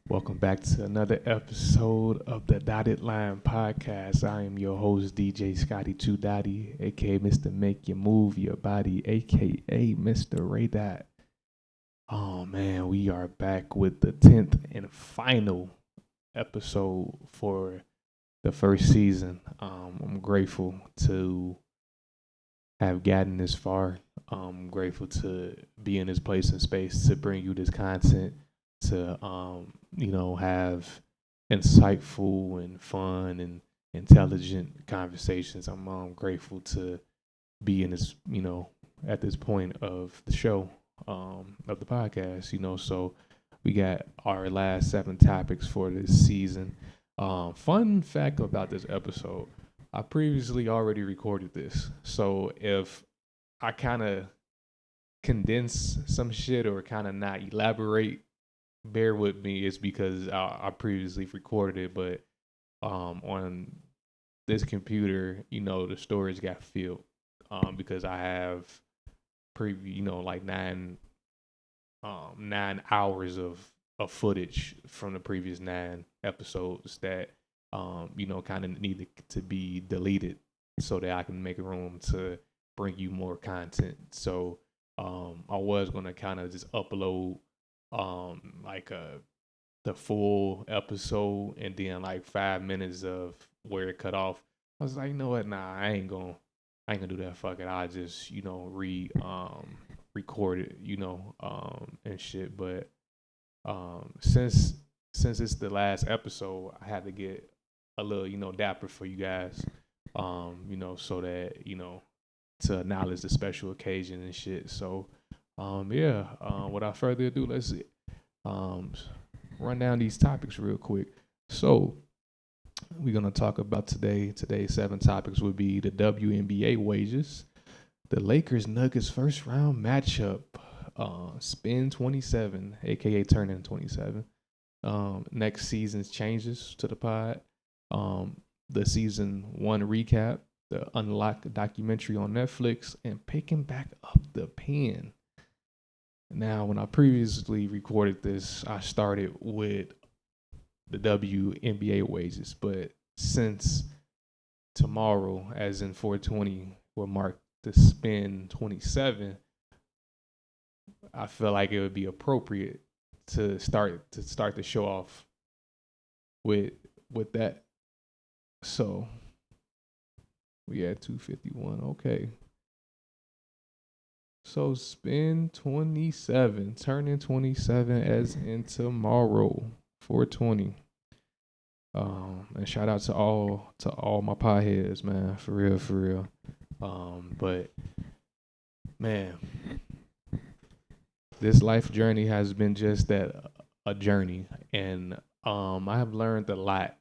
Welcome back to another episode of the Dotted Line Podcast. I am your host, DJ Scotty Two Dotty, aka Mr. Make You Move Your Body, aka Mr. Ray Dot. Oh man, we are back with the 10th and final episode for the first season. I'm grateful to have gotten this far. I'm grateful to be in this place and space to bring you this content to have insightful and fun and intelligent conversations. I'm grateful to be in this, at this point of the show, of the podcast, so we got our last 7 topics for this season. Fun fact about this episode, I previously already recorded this. So if I kind of condense some shit or kind of not elaborate, bear with me. It's because I previously recorded it, but on this computer, the storage got filled because I have like 9 hours of footage from the previous 9 episodes that kind of needed to be deleted so that I can make room to bring you more content. So I was gonna kind of just upload like the full episode and then like 5 minutes of where it cut off. I was like, you know what? Nah, I ain't gonna do that. Fuck it. I just record it, and shit. But since it's the last episode, I had to get a little dapper for you guys, so that to acknowledge the special occasion and shit. So yeah. Without further ado, let's um run down these topics real quick. So we're gonna talk about today's 7 topics would be the WNBA wages, the Lakers Nuggets first round matchup, spin 27, aka turning 27. Next season's changes to the pod. The season 1 recap, the Unlock documentary on Netflix, and picking back up the pen. Now, when I previously recorded this, I started with the WNBA wages, but since tomorrow, as in 420, will mark the spin 27, I feel like it would be appropriate to start the show off with that. So we at 251. Okay. So spin 27, turning 27 as in tomorrow, 420. And shout out to all my pie heads, man, for real, for real. But man, this life journey has been just that, a journey, and I have learned a lot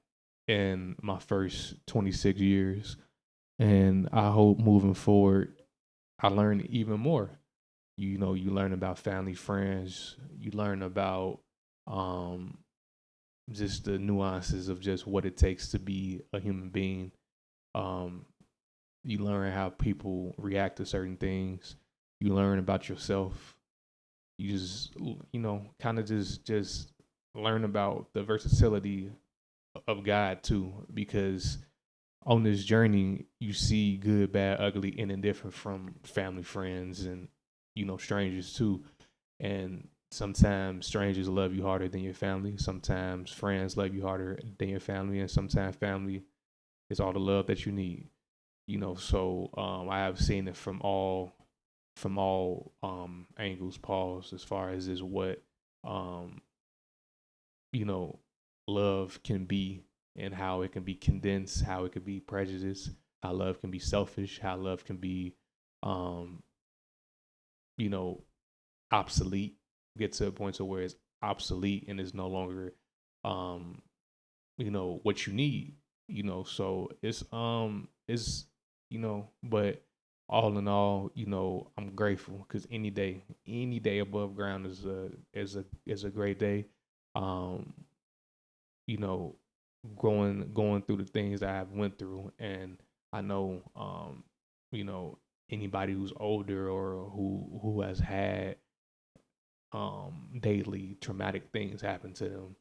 in my first 26 years, and I hope moving forward I learn even more. You learn about family, friends. You learn about um, just the nuances of just what it takes to be a human being. Um, you learn how people react to certain things. You learn about yourself. You just kind of just learn about the versatility of God too, because on this journey you see good, bad, ugly, and indifferent from family, friends, and strangers too. And sometimes strangers love you harder than your family. Sometimes friends love you harder than your family, and sometimes family is all the love that you need. So I have seen it from all angles. Pause as far as is what um, you know love can be and how it can be condensed, how it can be prejudiced, how love can be selfish, how love can be um, you know obsolete, get to a point to where it's obsolete and is no longer um what you need. So but all in all, I'm grateful because any day above ground is a great day. um you know going through the things that I've went through, and I know anybody who's older or who has had daily traumatic things happen to them,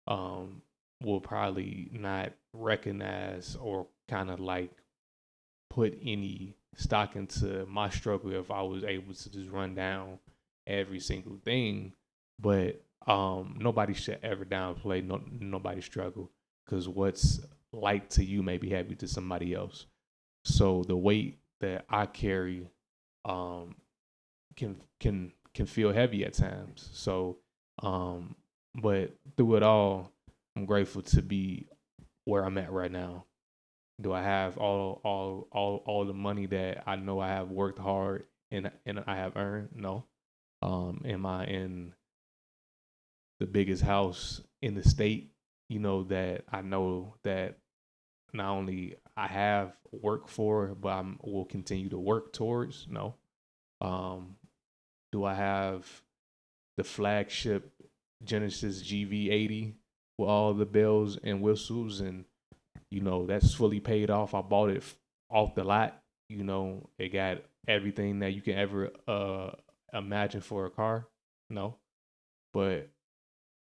um, will probably not recognize or kind of like put any stock into my struggle if I was able to just run down every single thing. But nobody should ever downplay nobody's struggle, because what's light to you may be heavy to somebody else. So the weight that I carry um, can feel heavy at times. So, um, but through it all, I'm grateful to be where I'm at right now. Do I have all the money that I know I have worked hard and I have earned? No. Am I in the biggest house in the state? You know, that I know that not only I have worked for, but I will continue to work towards. No. Um, do I have the flagship Genesis GV80 with all the bells and whistles, and that's fully paid off? I bought it off the lot. It got everything that you can ever imagine for a car. No, but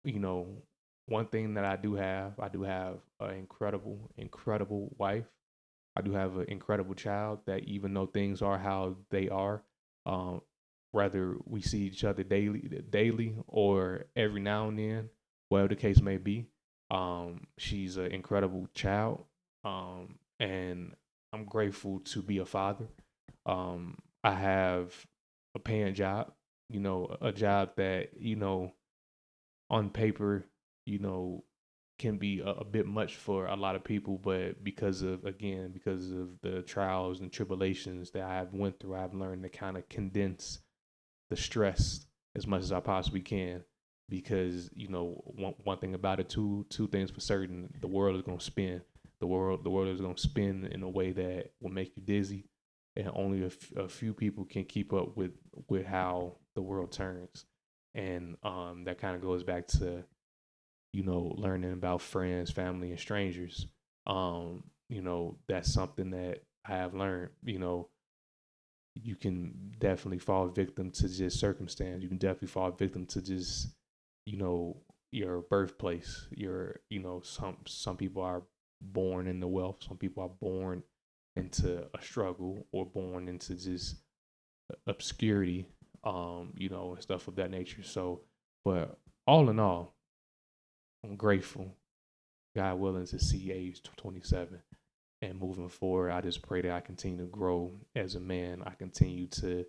you know, one thing that I do have an incredible wife. I do have an incredible child that, even though things are how they are, um, whether we see each other daily or every now and then, whatever the case may be, she's an incredible child, and I'm grateful to be a father. I have a paying job, a job that, on paper, you know, can be a bit much for a lot of people, but because of the trials and tribulations that I have went through, I've learned to kind of condense the stress as much as I possibly can. Because one thing about it, two things for certain: the world is gonna spin. The world is gonna spin in a way that will make you dizzy, and only a few people can keep up with how the world turns. And that kind of goes back to learning about friends, family, and strangers. That's something that I have learned. You can definitely fall victim to just circumstance. You can definitely fall victim to just, you know, your birthplace. Some people are born into wealth. Some people are born into a struggle, or born into just obscurity, and stuff of that nature. So, but all in all, I'm grateful, God willing, to see age 27 and moving forward. I just pray that I continue to grow as a man. I continue to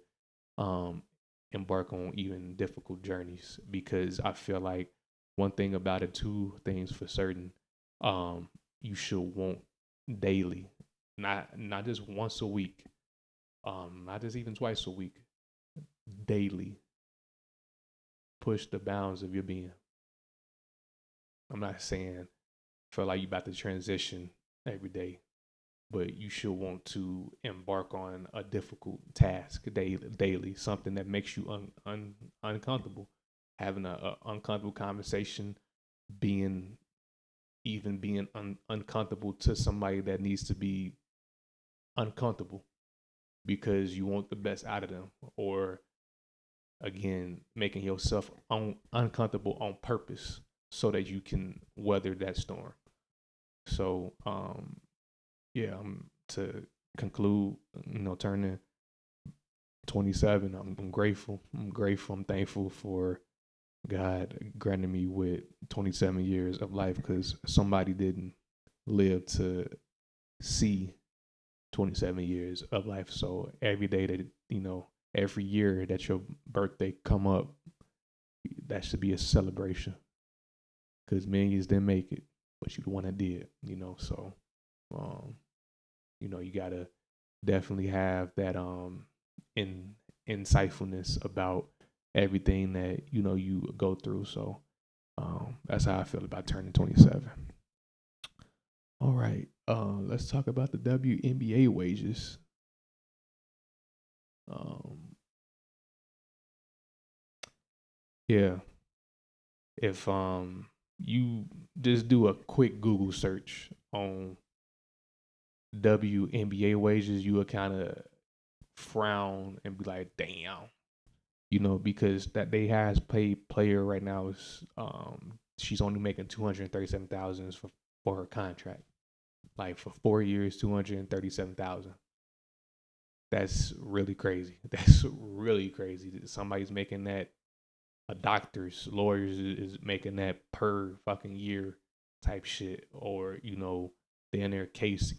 um, embark on even difficult journeys, because I feel like one thing about it, two things for certain, you should want daily, not just once a week, not just even twice a week, daily push the bounds of your being. I'm not saying feel like you about to transition every day, but you should want to embark on a difficult task daily, something that makes you uncomfortable, having a uncomfortable conversation, being uncomfortable to somebody that needs to be uncomfortable, because you want the best out of them, or again, making yourself uncomfortable on purpose so that you can weather that storm. So, yeah, to conclude, turning 27, I'm grateful. I'm grateful. I'm thankful for God granting me with 27 years of life, because somebody didn't live to see 27 years of life. So every day that, every year that your birthday come up, that should be a celebration, because millions didn't make it, but you the one that did, so, um, you gotta definitely have that in insightfulness about everything that you go through. So that's how I feel about turning 27. All right, let's talk about the WNBA wages. Um, yeah, if you just do a quick Google search on WNBA wages, you would kind of frown and be like, damn, because that they has paid player right now is she's only making $237,000 for her contract. Like for 4 years, $237,000. That's really crazy. That's really crazy. Somebody's making that. A doctor's lawyers is making that per fucking year type shit, or they in their case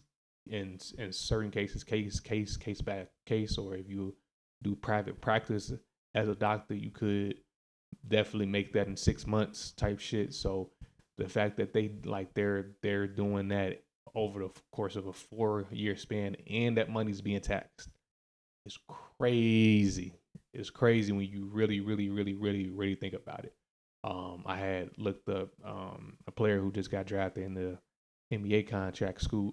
in certain cases, case by case, or if you do private practice as a doctor, you could definitely make that in 6 months type shit. So the fact that they're doing that over the course of a 4 year span, and that money's being taxed, is crazy. It's crazy when you really, really, really, really, really think about it. I had looked up a player who just got drafted in the NBA contract, Scoot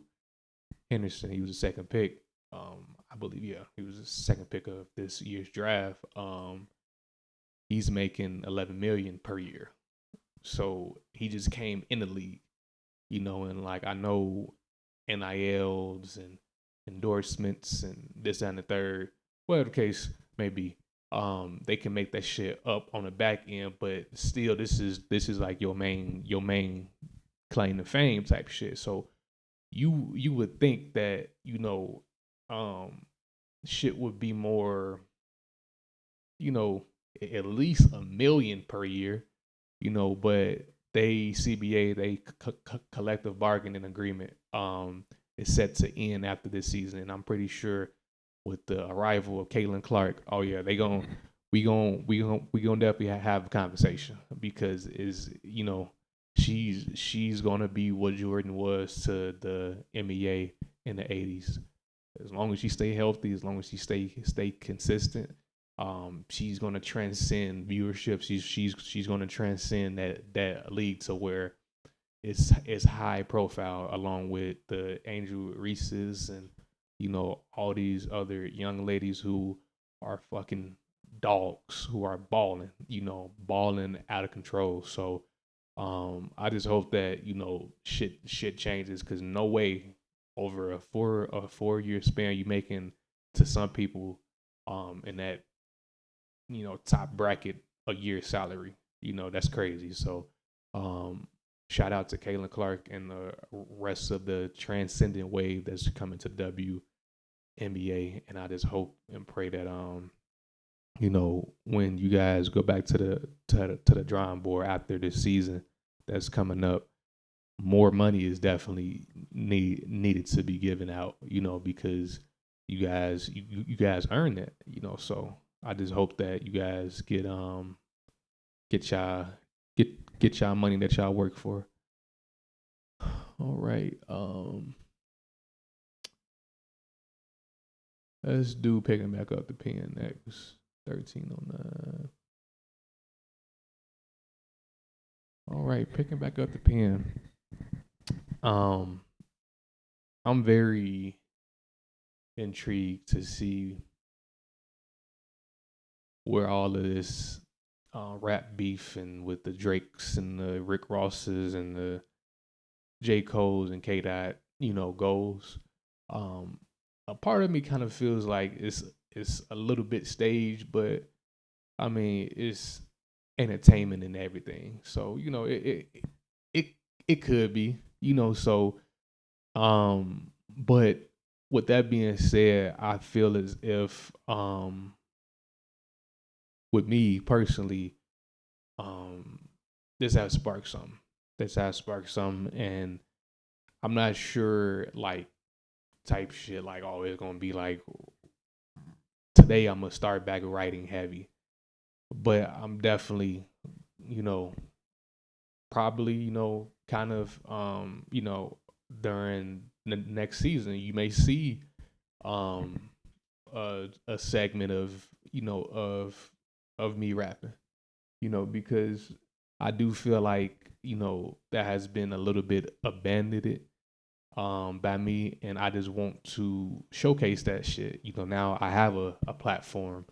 Henderson. He was a second pick. I believe, yeah, he was the second pick of this year's draft. He's making 11 million per year. So he just came in the league, and like I know NILs and endorsements and this that, and the third, whatever the case may be. They can make that shit up on the back end, but still, this is like your main claim to fame type shit. So you would think that shit would be more, at least a million per year, but CBA, collective bargaining agreement is set to end after this season, and I'm pretty sure with the arrival of Caitlin Clark, oh yeah, we gonna definitely have a conversation, because she's gonna be what Jordan was to the NBA in the '80s. As long as she stay healthy, as long as she stay consistent, she's gonna transcend viewership. She's gonna transcend that league to where it's high profile, along with the Angel Reese's and all these other young ladies who are fucking dogs, who are balling out of control. So I just hope that shit changes, because no way over a 4 year span you making, to some people, in that top bracket, a year salary. That's crazy. So shout out to Caitlin Clark and the rest of the transcendent wave that's coming to WNBA, and I just hope and pray that when you guys go back to the drawing board after this season that's coming up, more money is definitely needed to be given out, because you guys earned it, So I just hope that you guys get y'all money that y'all work for. All right. Let's do picking back up the pen next. 1309. All right, picking back up the pen. I'm very intrigued to see where all of this rap beef, and with the Drakes and the Rick Rosses and the J. Cole's and K. Dot, goes. A part of me kind of feels like it's a little bit staged, but I mean, it's entertainment and everything. So it could be, So, but with that being said, I feel as if with me personally, this has sparked something. And I'm not sure, like, type shit, like, oh, it's gonna be like today I'm gonna start back writing heavy, but I'm definitely, probably, kind of, during the next season, you may see a segment of of me rapping, because I do feel like that has been a little bit abandoned by me, and I just want to showcase that shit. Now I have a platform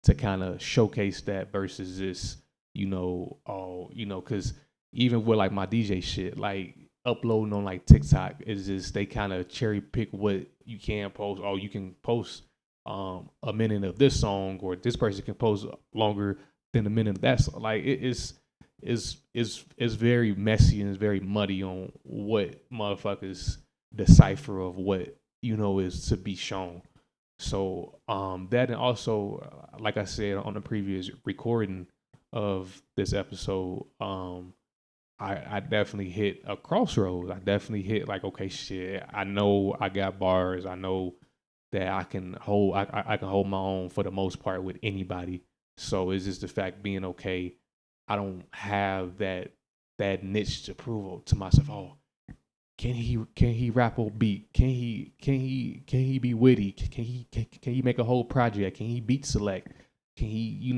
to kind of showcase that, versus this, because even with like my DJ shit, like uploading on like TikTok, is just they kind of cherry pick what you can post. Oh, you can post a minute of this song, or this person can post longer than a minute of that song. Like it's is very messy and is very muddy on what motherfuckers decipher of what is to be shown. So that, and also like I said on the previous recording of this episode, I definitely hit a crossroads. I definitely hit like, okay, shit. I know I got bars. I know that I can hold my own for the most part with anybody. So it's just the fact being okay. I don't have that niche to prove to myself. Oh, can he rap on beat? Can he be witty? Can he make a whole project? Can he beat select? Can he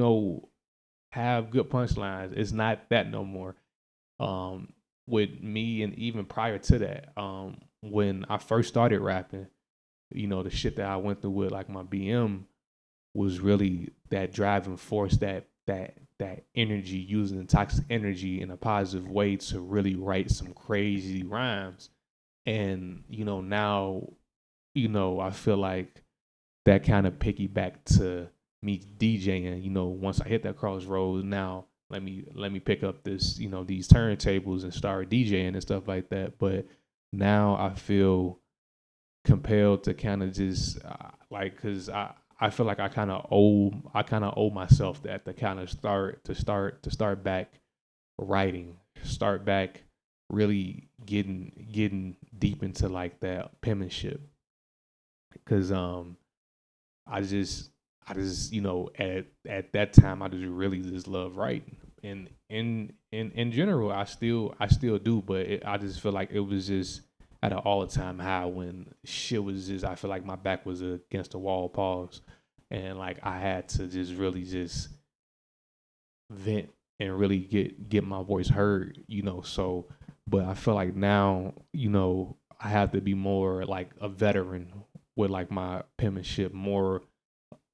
have good punchlines? It's not that no more. Um, with me, and even prior to that, when I first started rapping, the shit that I went through with like my BM was really that driving force, that energy, using the toxic energy in a positive way to really write some crazy rhymes. And now, I feel like that kind of piggyback to me DJing. Once I hit that crossroads, now let me pick up this, these turntables and start DJing and stuff like that. But now I feel compelled to kind of just like, cause I feel like I kind of owe myself that, to kind of start back writing, start back really getting deep into like that penmanship. Cause I just at that time I just really just love writing, and in general I still do, but I just feel like it was just at an all time high when shit was just, I feel like my back was against the wall, pause, and like I had to just really just vent and really get my voice heard, so. But I feel like now, I have to be more like a veteran with like my penmanship, more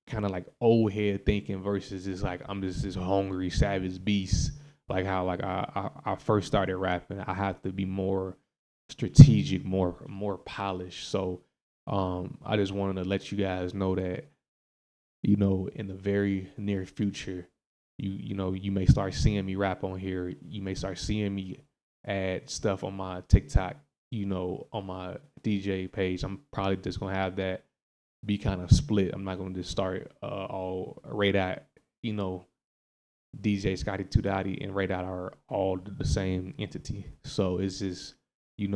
kind of like old head thinking versus just like I'm just this hungry savage beast. Like how like I first started rapping, I have to be more strategic, more polished. So I just wanted to let you guys know that in the very near future, you may start seeing me rap on here. You may start seeing me add stuff on my TikTok. On my DJ page. I'm probably just gonna have that be kind of split. I'm not gonna just start all right at you know DJ Scotty Two Dotty and Ray Dot are all the same entity. So it's just I'm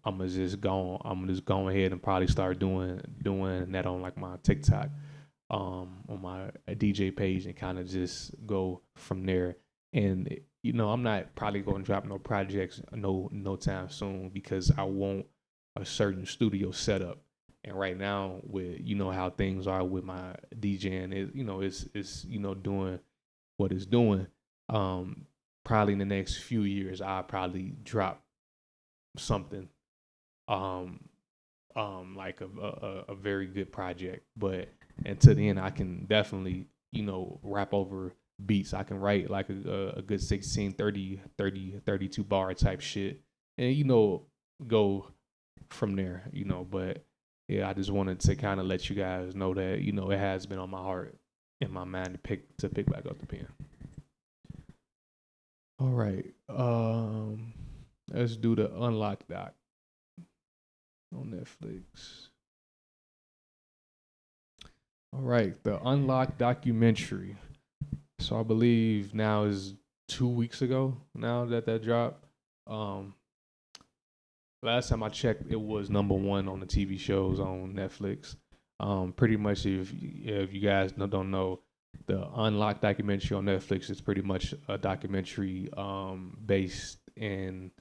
gonna just go ahead and probably start doing that on like my TikTok, on my DJ page, and kind of just go from there. And I'm not probably going to drop no projects no time soon because I want a certain studio setup. And right now, with how things are with my DJing, it's doing what it's doing. Um, Probably in the next few years, I'll probably drop something, um, like a very good project. But until then, I can definitely rap over beats. I can write like a good 16, 30, 30, 32 bar type shit, and go from there. But yeah, I just wanted to kind of let you guys know that it has been on my heart and my mind to pick back up the pen. All right. Let's do the Unlock doc on Netflix. All right, the Unlock documentary. So I believe now is 2 weeks ago now that dropped. Um, Last time I checked, it was number one on the TV shows on Netflix. Pretty much, if you guys don't know, the Unlocked documentary on Netflix is pretty much a documentary based in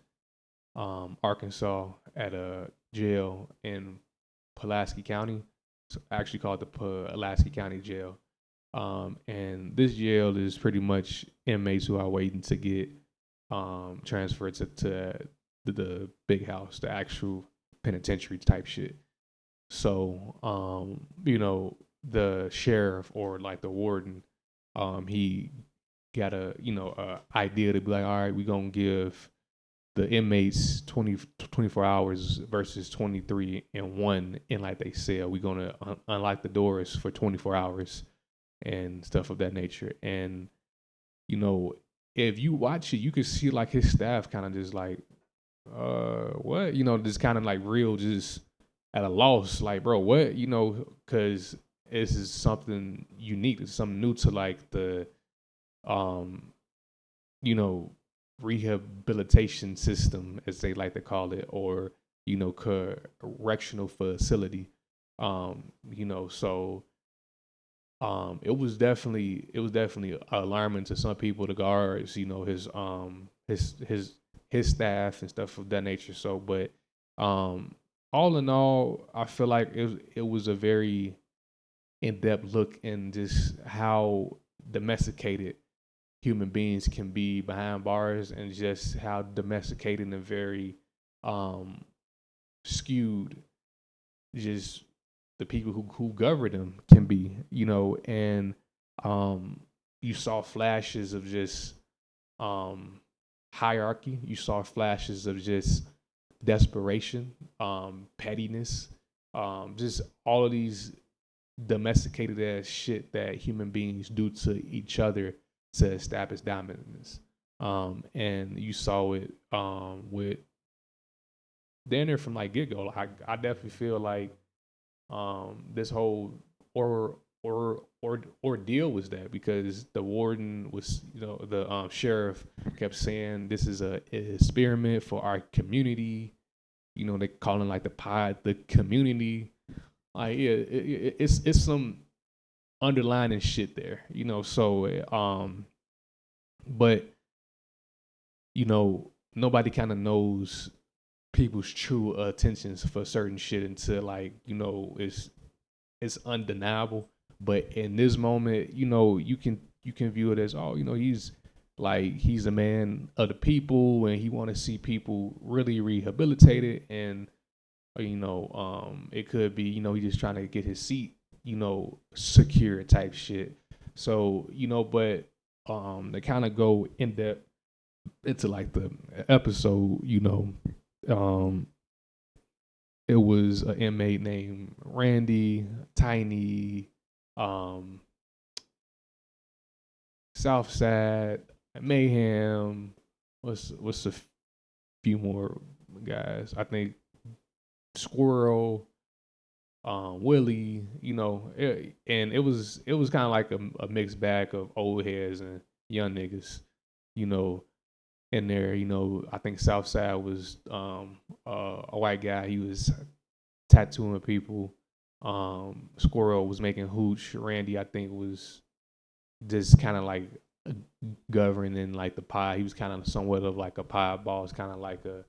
Arkansas at a jail in Pulaski County. It's actually called the Pulaski County Jail. And this jail is pretty much inmates who are waiting to get transferred to the big house, the actual penitentiary type shit. So, the sheriff or like the warden, he got a idea to be like, all right, we're gonna give the inmates 24 hours versus 23 and one in like they said, we're gonna unlock the doors for 24 hours and stuff of that nature. And you know if you watch it, you can see like his staff kind of just like, what, just kind of like real, just at a loss, like, bro, what, because this is something unique, it's something new to like the, um, you know, rehabilitation system, as they like to call it, or correctional facility. So it was definitely alarming to some people, the guards, his staff and stuff of that nature. So, but all in all, I feel like it was a very in depth look in just how domesticated human beings can be behind bars, and just how domesticated and very um, skewed just the people who govern them can be, and um, you saw flashes of just um, hierarchy. You saw flashes of just desperation, pettiness, just all of these domesticated ass shit that human beings do to each other to establish dominance. And you saw it with Danner from like get go. I definitely feel like this whole ordeal was that, because the warden was, the sheriff kept saying this is a experiment for our community. They calling like the pod the community. Like, yeah, it's some underlining shit there. So but nobody kind of knows people's true intentions for certain shit until, like, it's undeniable. But in this moment, you can view it as, oh, he's a man of the people, and he want to see people really rehabilitated. And it could be, he's just trying to get his seat, secure type shit. So, but they kind of go in depth into like the episode. um it was an inmate named Randy, Tiny, um, Southside, Mayhem. What's a few more guys? I think Squirrel, Willie. And it was kind of like a mixed bag of old heads and young niggas. You know, in there. I think Southside was a white guy. He was tattooing people. Squirrel was making hooch. Randy, I think, was just kind of like governing like the pie. He was kind of somewhat of like a pie boss, kind of like a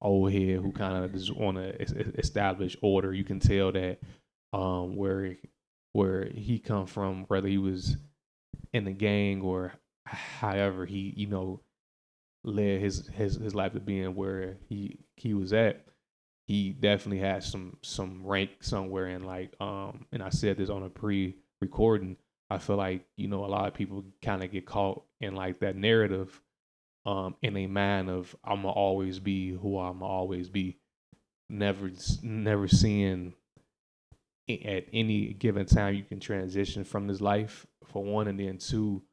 old head who kind of just want to establish order. You can tell that where he come from, whether he was in the gang or however he led his life to being where he was at. He definitely had some rank somewhere in, like, and I said this on a pre-recording. I feel like a lot of people kind of get caught in like that narrative, in a mind of I'ma always be who I'ma always be, never seeing at any given time you can transition from this life, for one, and then two,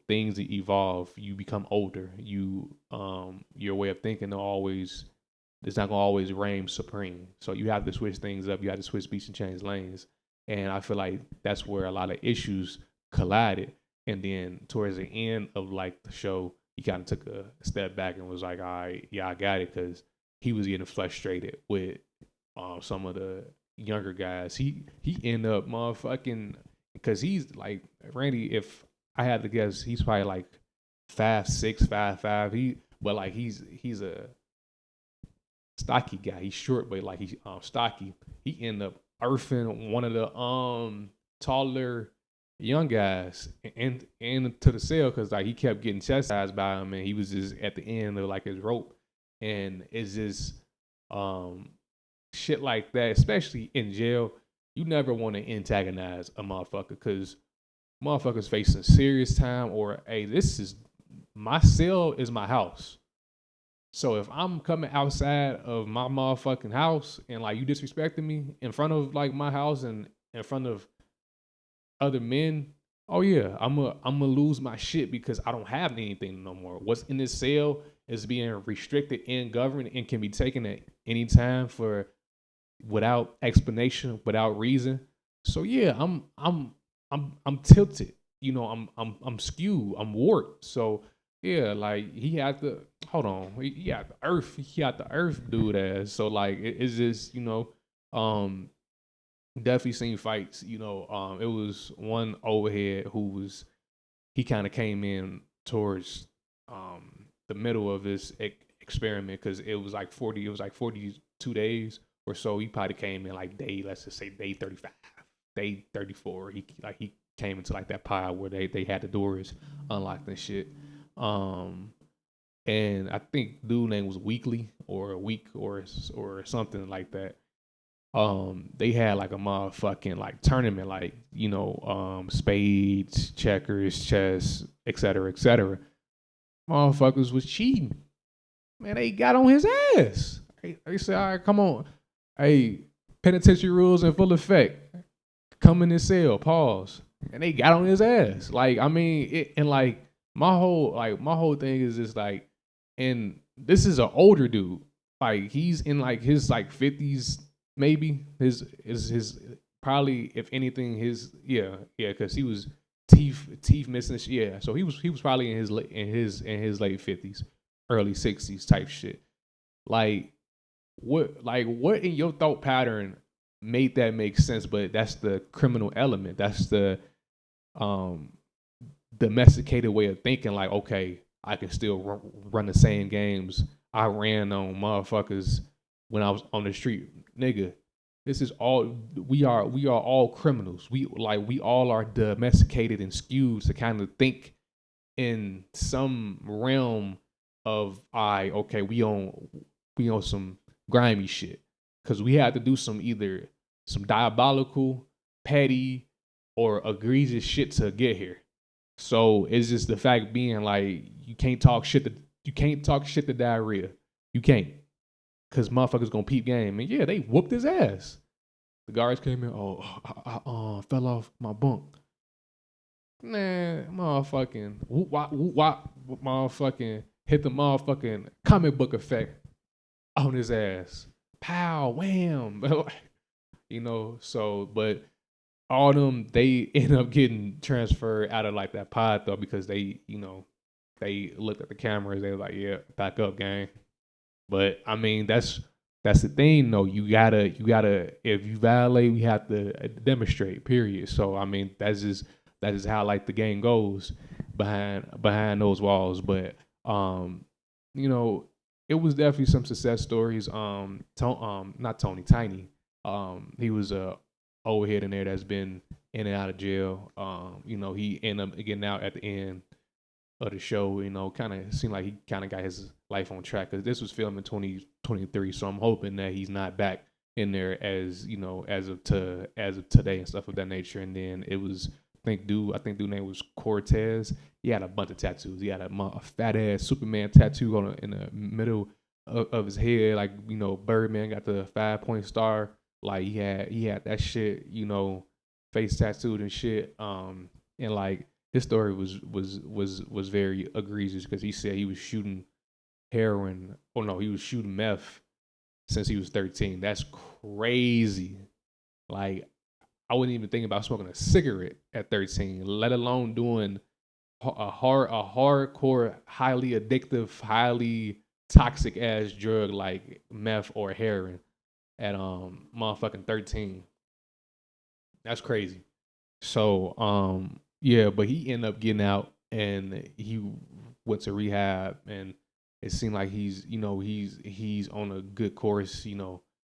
things evolve. You become older. Your way of thinking always, it's not gonna always reign supreme. So you have to switch things up. You have to switch speech and change lanes. And I feel like that's where a lot of issues collided. And then towards the end of like the show, he kind of took a step back and was like, "All right, yeah, I got it," because he was getting frustrated with some of the younger guys. He ended up motherfucking, because he's like Randy. If I had to guess, he's probably like 5'6", 5'5". But like he's a stocky guy. He's short, but like he's stocky. He ended up earthing one of the taller young guys and to the cell, because like he kept getting chastised by him, and he was just at the end of like his rope. And it's just shit like that, especially in jail. You never want to antagonize a motherfucker, because motherfuckers facing serious time, or hey, this is my cell is my house. So if I'm coming outside of my motherfucking house and like you disrespecting me in front of like my house and in front of other men, oh yeah, I'm gonna lose my shit because I don't have anything no more. What's in this cell is being restricted and governed and can be taken at any time for without explanation, without reason. So yeah, I'm tilted. You know, I'm skewed. I'm warped. So yeah, like he had to hold on. He had the earth. He had the earth dude as. So like it's just um definitely seen fights. It was one overhead who was he kind of came in towards the middle of this experiment because it was like 40. It was like 42 days or so. He probably came in like let's just say day 35, day 34. He came into like that pile where they had the doors unlocked and shit. Um, and I think dude name was Weekly or Week or something like that. They had like a motherfucking like tournament, like spades, checkers, chess, etc., etc. Motherfuckers was cheating. Man, they got on his ass. They said, all right, come on. Hey, penitentiary rules in full effect. Come in this cell, pause. And they got on his ass. Like, I mean, and like my whole thing is just like, and this is an older dude. Like he's in like his like 50s, maybe. His probably, if anything, yeah, because he was teeth missing. Yeah, so he was probably in his late 50s, early 60s type shit. Like what in your thought pattern made that make sense? But that's the criminal element. That's the um domesticated way of thinking. Like, okay, I can still run the same games I ran on motherfuckers when I was on the street, nigga. This is all we are all criminals. We all are domesticated and skewed to kind of think in some realm of okay, we on some grimy shit because we had to do some either some diabolical, petty, or egregious shit to get here. So it's just the fact being like you can't talk shit to diarrhea. You can't, cause motherfuckers gonna peep game, and yeah, they whooped his ass. The guards came in. Oh, I fell off my bunk. Nah, motherfucking whoop wop whoop wop, motherfucking hit the motherfucking comic book effect on his ass. Pow, wham. So but all them they end up getting transferred out of like that pod though because they looked at the cameras, they were like, yeah, back up, gang. But I mean that's the thing though. You gotta if you violate, we have to demonstrate, period. So I mean that's just how like the game goes behind those walls. But um, you know, it was definitely some success stories. Not Tony, Tiny. He was a overhead in there that's been in and out of jail. He ended up getting out at the end of the show. Kind of seemed like he kind of got his life on track because this was filmed in 2023. So I'm hoping that he's not back in there as of today and stuff of that nature. And then it was I think dude name was Cortez. He had a bunch of tattoos. He had a fat ass Superman tattoo in the middle of his head, like Birdman got the 5-point star. Like he had that shit, face tattooed and shit. And like his story was very egregious because he said he was shooting heroin. Oh no, he was shooting meth since he was 13. That's crazy. Like I wouldn't even think about smoking a cigarette at 13, let alone doing a hardcore, highly addictive, highly toxic ass drug like meth or heroin at motherfucking 13. That's crazy. So yeah, but he ended up getting out and he went to rehab and it seemed like he's on a good course,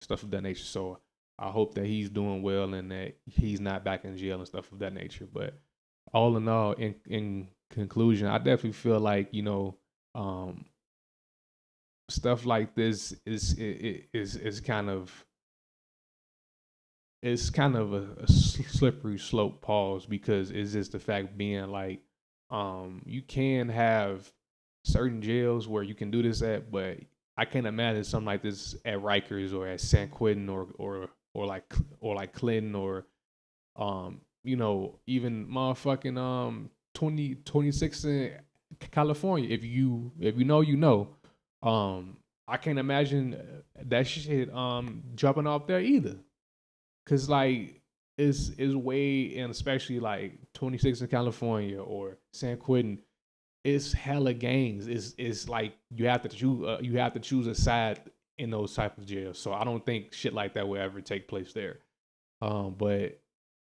stuff of that nature. So I hope that he's doing well and that he's not back in jail and stuff of that nature. But all in all, in conclusion, I definitely feel like um, stuff like this is kind of a slippery slope pause because it's just the fact being like you can have certain jails where you can do this at, but I can't imagine something like this at Rikers or at San Quentin or like Clinton or even motherfucking 26 in California. If you know, you know. I can't imagine that shit jumping off there either. Cause like is way, and especially like 26 in California or San Quentin, it's hella gangs. It's like you have to choose a side in those type of jails. So I don't think shit like that will ever take place there. But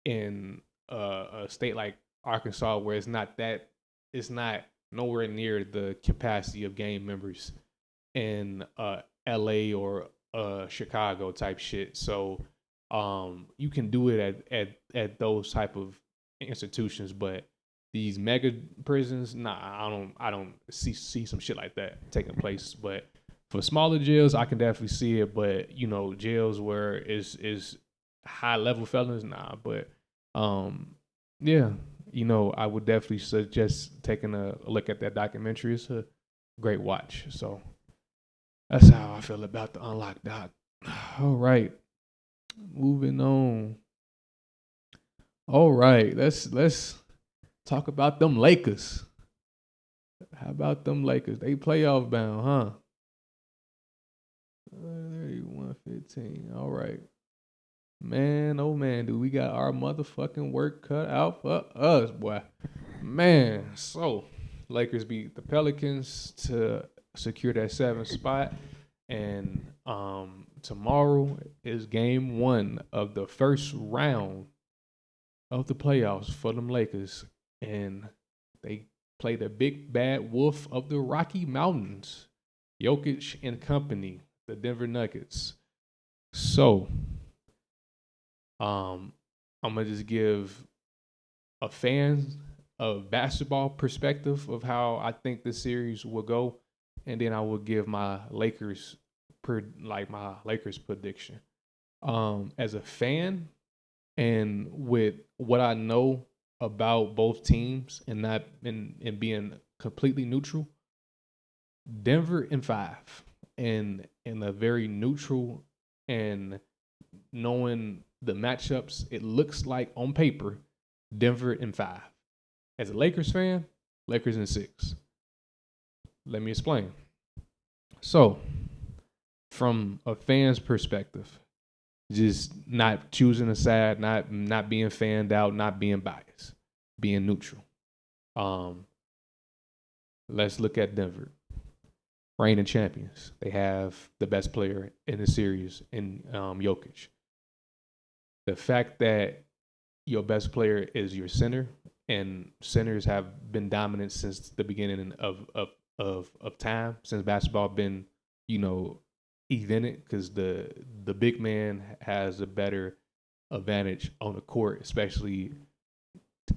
in a state like Arkansas, where it's not nowhere near the capacity of gang members in LA or Chicago type shit. So you can do it at those type of institutions, but these mega prisons, nah, I don't see some shit like that taking place. But for smaller jails, I can definitely see it. But jails where is high level felons, nah. But yeah, I would definitely suggest taking a look at that documentary. It's a great watch. So that's how I feel about the Unlocked Doc. All right, moving on. All right, let's talk about them Lakers. How about them Lakers? They playoff bound, huh? 31-15. All right. Man, oh man, dude, we got our motherfucking work cut out for us, boy. Man, so Lakers beat the Pelicans to secure that 7th spot. And tomorrow is game 1 of the first round of the playoffs for them Lakers. And they play the big bad wolf of the Rocky Mountains, Jokic and company, the Denver Nuggets. So, I'm gonna just give a fan of basketball perspective of how I think this series will go, and then I will give my Lakers prediction. As a fan, and with what I know about both teams, and not and being completely neutral, Denver in 5, and in a very neutral, and knowing the matchups, it looks like on paper Denver in 5. As a Lakers fan, Lakers in 6. Let me explain. So, from a fan's perspective, just not choosing a side, not being fanned out, not being biased, being neutral. Let's look at Denver. Reigning champions. They have the best player in the series in Jokic. The fact that your best player is your center, and centers have been dominant since the beginning of time, since basketball been, evented, because the big man has a better advantage on the court, especially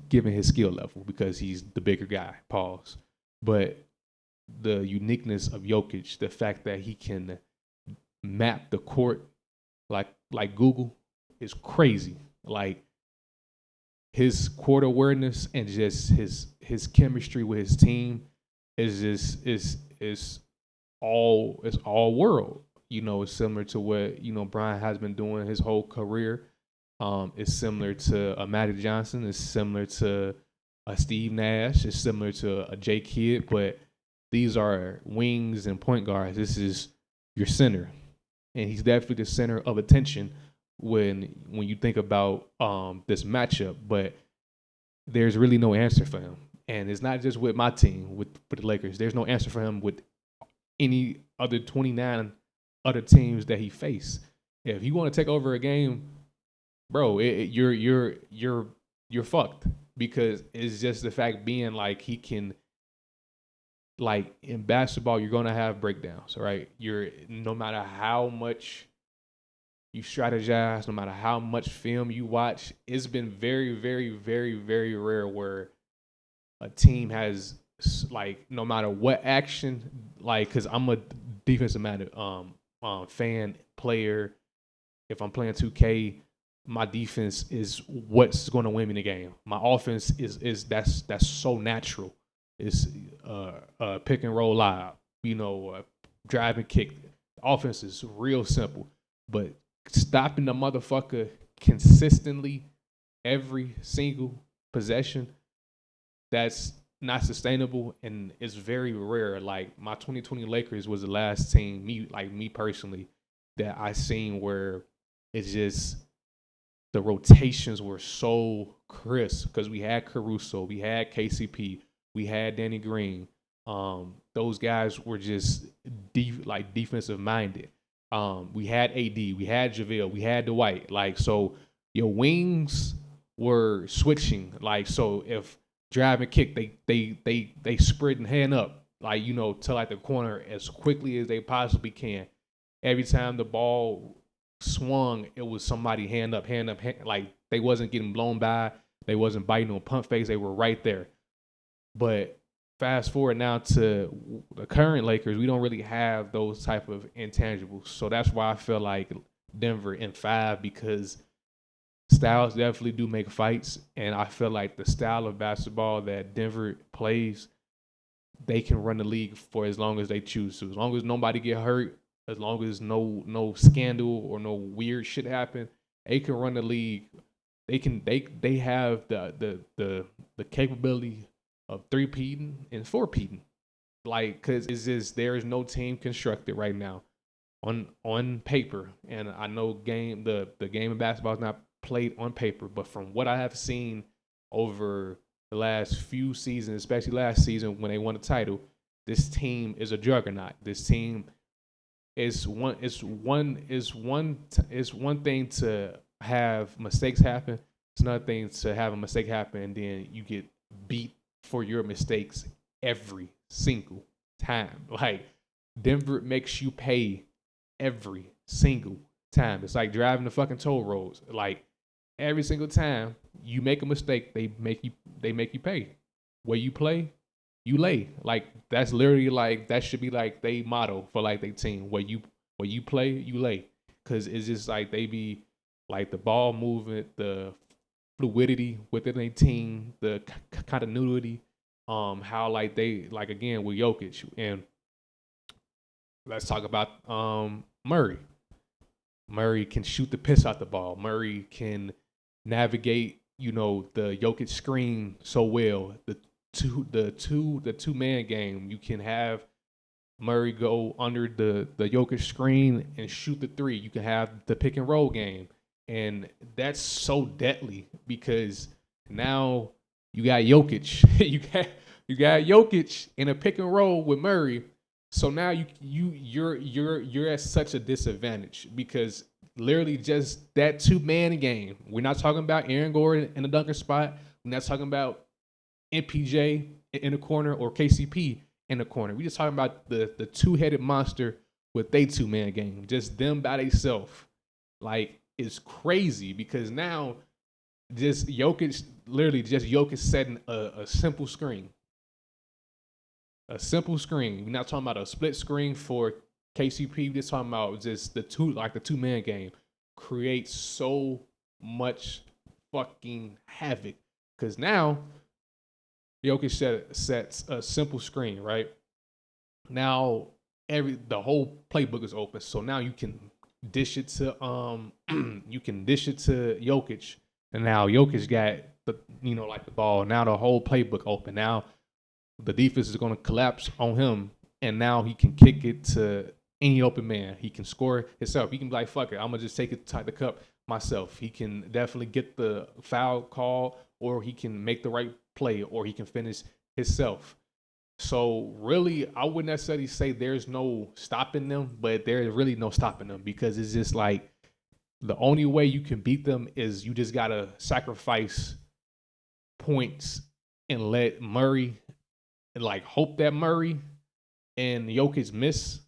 given his skill level, because he's the bigger guy. Pause. But the uniqueness of Jokic, the fact that he can map the court like Google, is crazy. Like, his court awareness and just his chemistry with his team is just is all world. It's similar to what Brian has been doing his whole career. It's similar to a Magic Johnson. It's similar to a Steve Nash. It's similar to a J Kidd. But these are wings and point guards. This is your center, and he's definitely the center of attention when you think about this matchup. But there's really no answer for him, and it's not just with my team, with the Lakers. There's no answer for him with any other 29 other teams that he faced. If you want to take over a game, bro, you're fucked, because it's just the fact being like he can. Like, in basketball, you're gonna have breakdowns, right? No matter how much you strategize, no matter how much film you watch, it's been very, very, very, very rare where a team has, like, no matter what action, like, because I'm a defensive minded fan player. If I'm playing 2K, my defense is what's going to win me the game. My offense is that's so natural. It's pick and roll live, drive and kick. The offense is real simple, but stopping the motherfucker consistently every single possession, that's not sustainable and it's very rare. Like my 2020 Lakers was the last team, me personally, that I seen where it's just the rotations were so crisp because we had Caruso, we had KCP, we had Danny Green. Those guys were just defensive minded. We had AD, we had JaVale, we had Dwight. Like so, your wings were switching. Like so, if drive and kick, they spread and hand up like to like the corner as quickly as they possibly can. Every time the ball swung, it was somebody hand up, like they wasn't getting blown by, they wasn't biting on pump fakes, they were right there. But fast forward now to the current Lakers, we don't really have those type of intangibles. So that's why I feel like Denver in 5 because styles definitely do make fights, and I feel like the style of basketball that Denver plays, they can run the league for as long as they choose to. As long as nobody get hurt, as long as no scandal or no weird shit happen, they can run the league. They have the capability of three-peating and four-peating. Like, cause it's just there is no team constructed right now on paper. And I know the game of basketball is not played on paper, but from what I have seen over the last few seasons, especially last season when they won the title, this team is a juggernaut. This team is one thing to have mistakes happen. It's another thing to have a mistake happen and then you get beat for your mistakes every single time. Like Denver makes you pay every single time. It's like driving the fucking toll roads. Like every single time you make a mistake, they make you pay. Where you play, you lay. Like that's literally like that should be like they motto for like their team. Where you play, you lay. Cause it's just like they be like the ball movement, the fluidity within their team, the continuity, how like they like again with Jokic. And let's talk about Murray. Murray can shoot the piss out the ball. Murray can navigate, the Jokic screen so well. The two man game. You can have Murray go under the Jokic screen and shoot the three. You can have the pick and roll game. And that's so deadly because now you got Jokic. you got Jokic in a pick and roll with Murray. So now you're at such a disadvantage because literally just that 2-man game. We're not talking about Aaron Gordon in the dunker spot. We're not talking about MPJ in the corner or KCP in the corner. We're just talking about the two-headed monster with they 2-man game. Just them by themselves. Like it's crazy because now just Jokic setting a simple screen. A simple screen. We're not talking about a split screen for KCP. We're just talking about just the 2-man game creates so much fucking havoc. Because now Jokic sets a simple screen, right? Now the whole playbook is open. So now you can dish it to Jokic, and now Jokic got the ball. Now the whole playbook open. Now the defense is going to collapse on him, and now he can kick it to any open man. He can score himself. He can be like, fuck it, I'm going to just take it to the cup myself. He can definitely get the foul call, or he can make the right play, or he can finish himself. So really, I wouldn't necessarily say there's no stopping them, but there's really no stopping them because it's just like the only way you can beat them is you just got to sacrifice points and let Murray hope that Murray and Jokic miss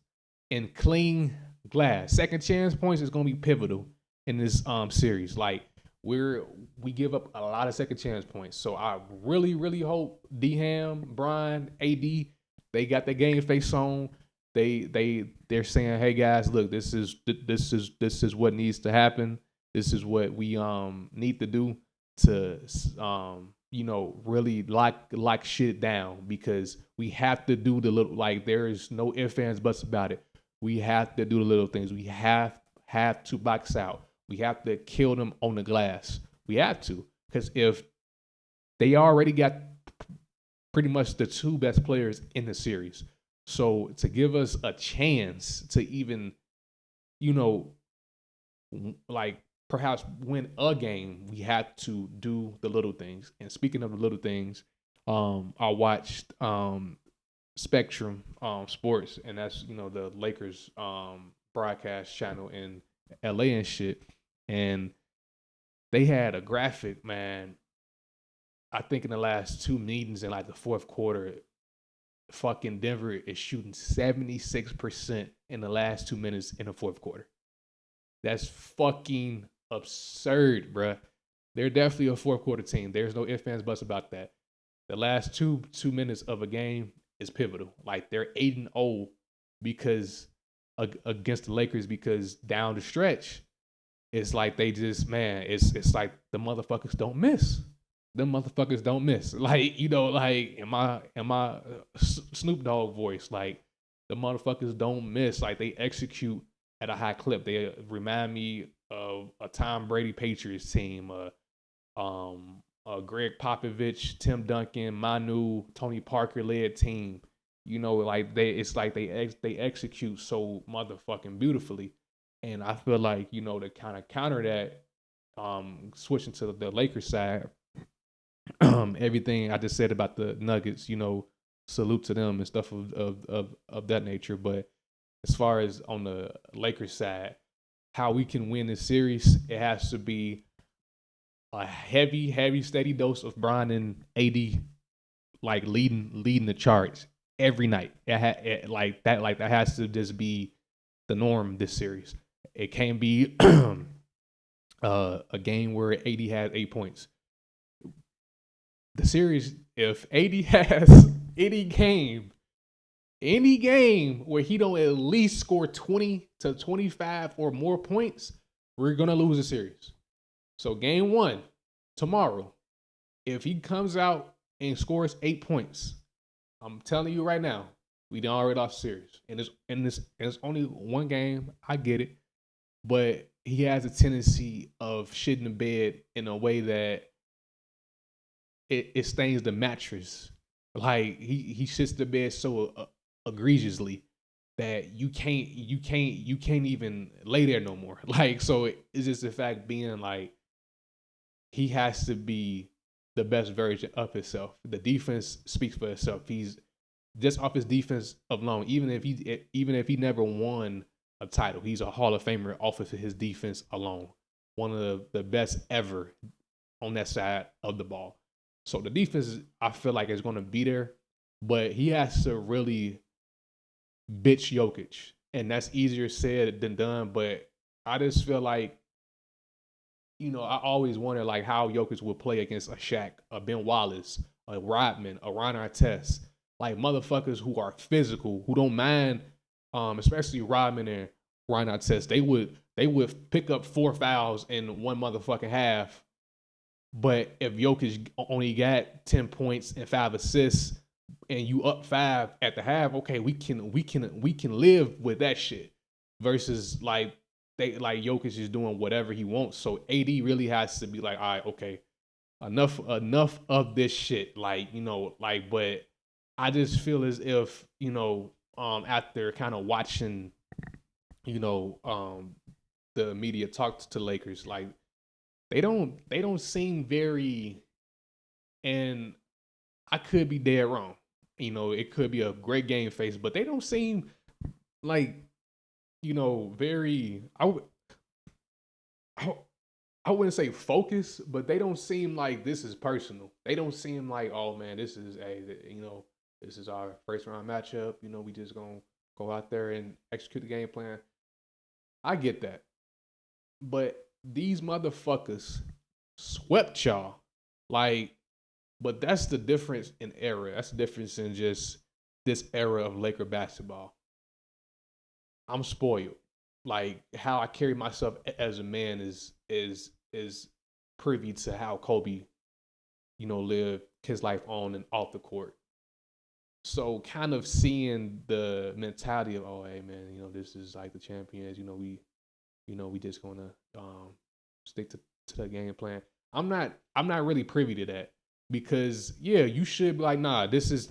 and clean glass. Second chance points is going to be pivotal in this series. Like we give up a lot of second chance points. So I really, really hope D-Ham, Brian, AD, they got their game face on. They're saying, hey guys, look, this is what needs to happen. This is what we need to do to really lock shit down because we have to do the little there is no ifs, ands, buts about it. We have to do the little things. We have to box out. We have to kill them on the glass. We have to. Because if they already got pretty much the two best players in the series, so to give us a chance to even, you know, like perhaps win a game, we had to do the little things. And speaking of the little things, I watched Spectrum Sports, and that's the Lakers broadcast channel in LA and shit. And they had a graphic, man. I think in the last two meetings in like the fourth quarter, fucking Denver is shooting 76% in the last 2 minutes in the fourth quarter. That's fucking absurd, bruh. They're definitely a fourth quarter team. There's no ifs, ands, buts about that. The last two minutes of a game is pivotal. Like they're 8-0 because against the Lakers, because down the stretch, it's like they just, man, it's like the motherfuckers don't miss. Them motherfuckers don't miss. Like, like in my Snoop Dogg voice, like the motherfuckers don't miss. Like they execute at a high clip. They remind me of a Tom Brady Patriots team, Greg Popovich, Tim Duncan, Manu, Tony Parker led team. Like it's like they execute so motherfucking beautifully. And I feel like, to kind of counter that, switching to the Lakers side, everything I just said about the Nuggets, salute to them and stuff of that nature. But as far as on the Lakers side, how we can win this series, it has to be a heavy, steady dose of Bron and AD, like leading the charts every night. That has to just be the norm this series. It can't be a game where AD has 8 points. The series, if AD has any game where he don't at least score 20 to 25 or more points, we're gonna lose the series. So game 1 tomorrow, if he comes out and scores 8 points, I'm telling you right now, we done already lost the series. And it's only one game. I get it, but he has a tendency of shitting the bed in a way that it stains the mattress. Like he shits the bed so egregiously that you can't even lay there no more. Like, so it's just the fact being like he has to be the best version of himself. The defense speaks for itself. He's just off his defense alone. Even if he never won a title, he's a Hall of Famer off of his defense alone. One of the best ever on that side of the ball. So the defense, I feel like, is going to be there, but he has to really bitch Jokic, and that's easier said than done. But I just feel like, I always wonder like how Jokic would play against a Shaq, a Ben Wallace, a Rodman, a Ron Artest, like motherfuckers who are physical, who don't mind, especially Rodman and Ron Artest. They would pick up 4 fouls in one motherfucking half. But if Jokic only got 10 points and 5 assists, and you up 5 at the half, okay, we can live with that shit. Versus like Jokic is doing whatever he wants. So AD really has to be like, all right, okay, enough of this shit. But I just feel as if, after kind of watching, the media talk to Lakers, like they don't seem very, and I could be dead wrong. It could be a great game face, but they don't seem like, very. I wouldn't say focus, but they don't seem like this is personal. They don't seem like, oh man, this is this is our first round matchup. We just gonna go out there and execute the game plan. I get that, but these motherfuckers swept y'all. Like, but that's the difference in era. That's the difference in just this era of Laker basketball. I'm spoiled. Like how I carry myself as a man is privy to how Kobe, lived his life on and off the court. So kind of seeing the mentality of, oh hey man, this is like the champions, we just gonna stick to the game plan. I'm not really privy to that because yeah, you should be like, nah, this is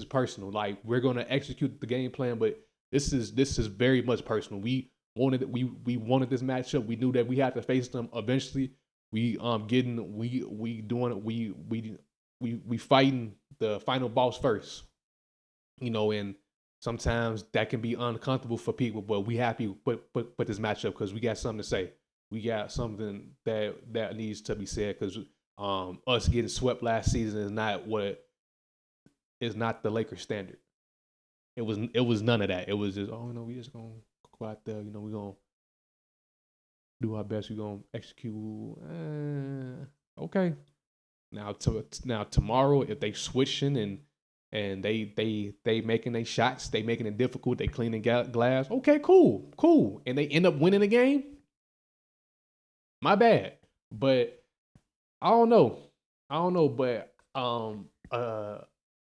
personal. Like we're gonna execute the game plan, but this is very much personal. We wanted this matchup. We knew that we had to face them eventually. We doing it. We fighting the final boss first. And sometimes that can be uncomfortable for people, but we happy with this matchup because we got something to say. We got something that needs to be said because us getting swept last season is not the Lakers standard. It was none of that. It was just we just gonna go out there. We gonna do our best. We gonna execute. Okay. Now tomorrow, if they switching and they making their shots, they making it difficult, they cleaning glass. Okay, cool, and they end up winning the game. My bad, but I don't know, but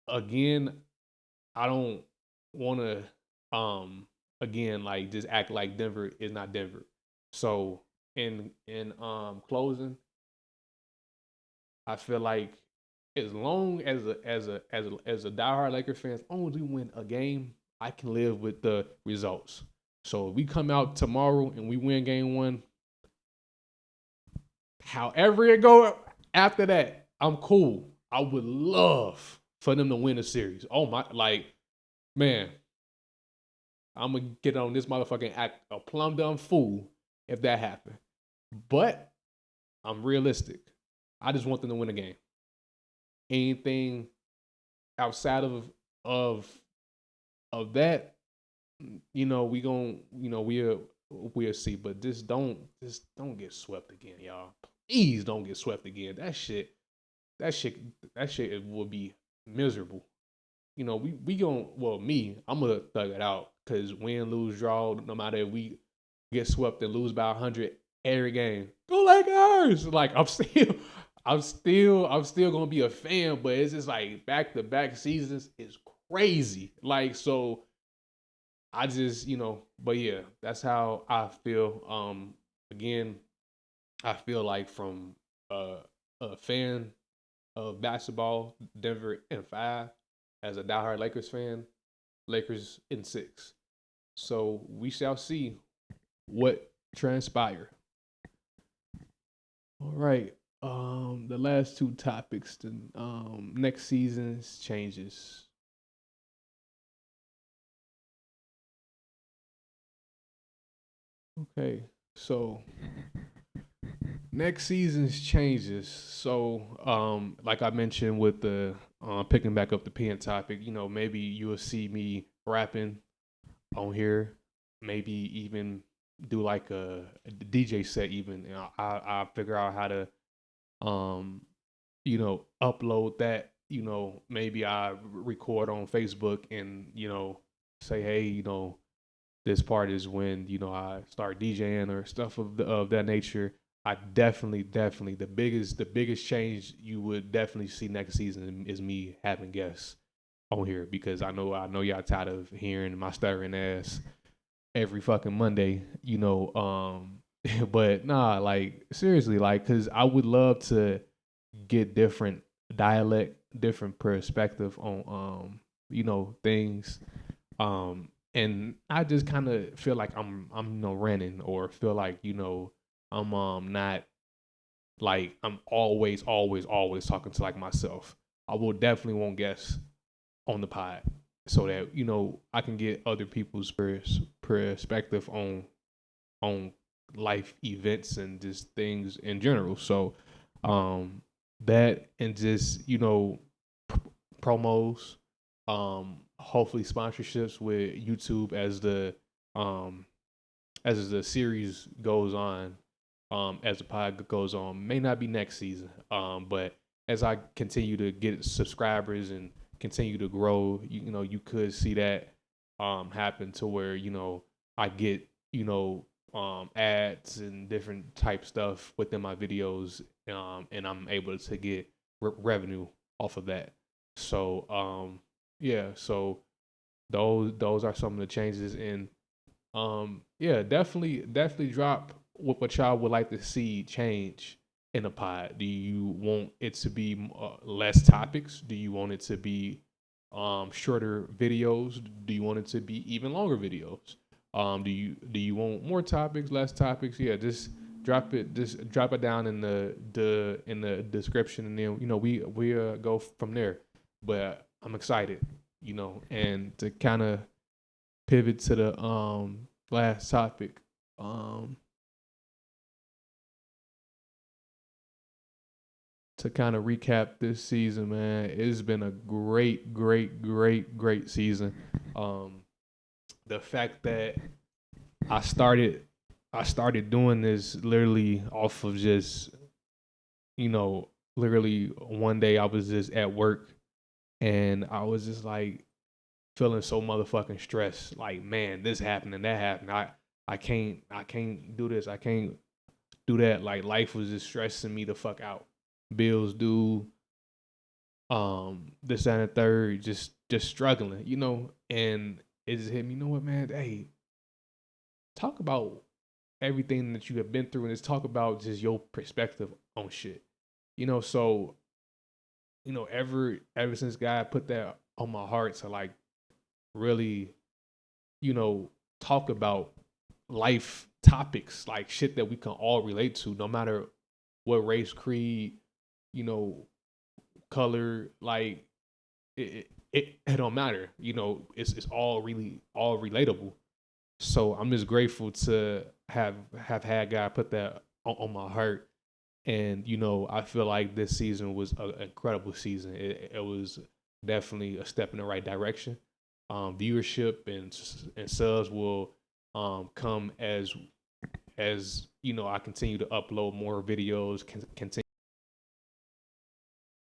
again, I don't want to again like just act like Denver is not Denver. So in closing, I feel like as long as a diehard Lakers fan, as long as we win a game, I can live with the results. So if we come out tomorrow and we win game one, however it go after that, I'm cool. I would love for them to win a series. Oh my, like man, I'm gonna get on this motherfucking act a plum dumb fool if that happened. But I'm realistic. I just want them to win a game. Anything outside of of that, we gon' we'll see. But just don't get swept again, y'all. Please don't get swept again. That shit would be miserable. We gon' well me, I'm gonna thug it out because win, lose, draw, no matter if we get swept and lose by 100 every game. Go Lakers! Like I'm still gonna be a fan, but it's just like back to back seasons is crazy. Like so, I just but yeah, that's how I feel. Again, I feel like from a fan of basketball, Denver in 5, as a diehard Lakers fan, Lakers in 6. So we shall see what transpire. All right. The last two topics, the next season's changes. Okay, so next season's changes. So, like I mentioned with the picking back up the pen topic, maybe you will see me rapping on here. Maybe even do like a DJ set. Even I figure out how to upload that. Maybe I record on Facebook and say, hey, this part is when I start DJing or stuff of that nature. I definitely the biggest change you would definitely see next season is me having guests on here because I know y'all tired of hearing my stuttering ass every fucking Monday, but nah, like seriously, like cause I would love to get different dialect, different perspective on things. And I just kind of feel like I'm ranting or feel like I'm not like I'm always talking to like myself. I will definitely want guests on the pod so that I can get other people's perspective on life events and just things in general. So that and just promos, hopefully sponsorships with YouTube um as the series goes on, as the pod goes on. May not be next season, but as I continue to get subscribers and continue to grow, you could see that happen to where I get ads and different type stuff within my videos, and I'm able to get revenue off of that. So yeah, so those are some of the changes, and yeah, definitely drop what y'all would like to see change in a pod? Do you want it to be less topics? Do you want it to be shorter videos? Do you want it to be even longer videos? Do you want more topics, less topics? Yeah, just drop it down in the description, and then we go from there. But I'm excited, and to kind of pivot to the last topic. Um, to kind of recap this season, man, it's been a great, great, great, great season. Um, the fact that I started I started doing this literally off of just, literally one day I was just at work and I was just like feeling so motherfucking stressed. Like, man, this happened and that happened. I can't do this. I can't do that. Like, life was just stressing me the fuck out. Bills due, this that, and the third, just struggling, and it just hit me, you know what, man, hey, talk about everything that you have been through and just talk about just your perspective on shit. So, ever since God put that on my heart to like really, you know, talk about life topics, like shit that we can all relate to, no matter what race, creed, you know, color, like it don't matter. It's all really all relatable. So I'm just grateful to have had God put that on my heart. And I feel like this season was an incredible season. It was definitely a step in the right direction. Viewership and subs will come as I continue to upload more videos, continue